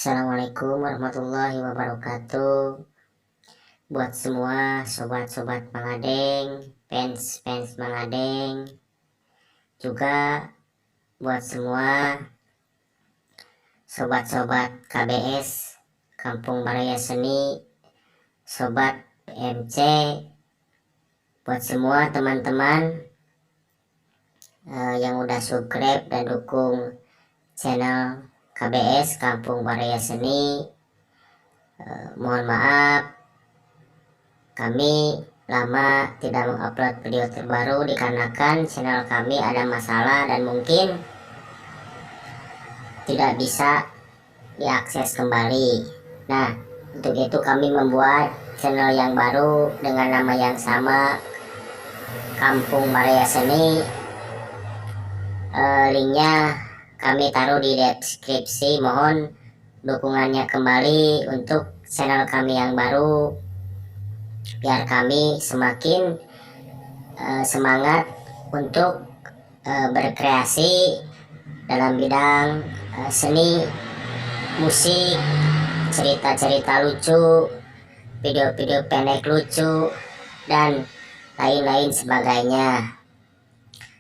Assalamualaikum warahmatullahi wabarakatuh. Buat semua sobat-sobat Mangadeng, fans Mangadeng, juga buat semua sobat-sobat KBS Kampung Baraya Seni, sobat MC, buat semua teman-teman yang udah subscribe dan dukung channel KBS Kampung Baraya Seni. Mohon maaf, kami lama tidak mengupload video terbaru dikarenakan channel kami ada masalah dan mungkin tidak bisa diakses kembali. Nah, untuk itu kami membuat channel yang baru dengan nama yang sama, Kampung Baraya Seni. Linknya kami taruh di deskripsi. Mohon dukungannya kembali untuk channel kami yang baru, biar kami semakin semangat untuk berkreasi dalam bidang seni, musik, cerita-cerita lucu, video-video pendek lucu, dan lain-lain sebagainya.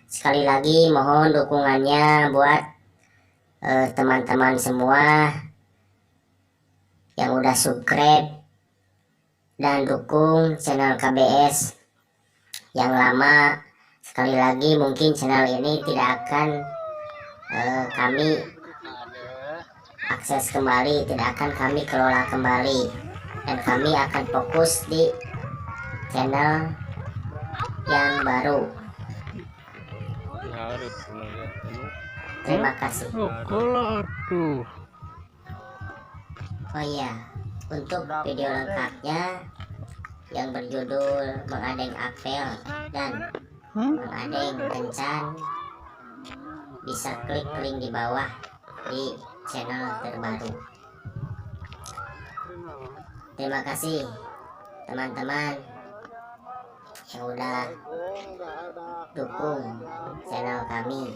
Sekali lagi mohon dukungannya buat teman-teman semua yang udah subscribe dan dukung channel KBS yang lama. Sekali lagi mungkin channel ini tidak akan kami akses kembali, tidak akan kami kelola kembali, dan kami akan fokus di channel yang baru. Terima kasih. Oh iya, untuk video lengkapnya yang berjudul Mengadeng Apel dan Mengadeng Kencan, bisa klik link di bawah di channel terbaru. Terima kasih teman-teman yang udah dukung channel kami.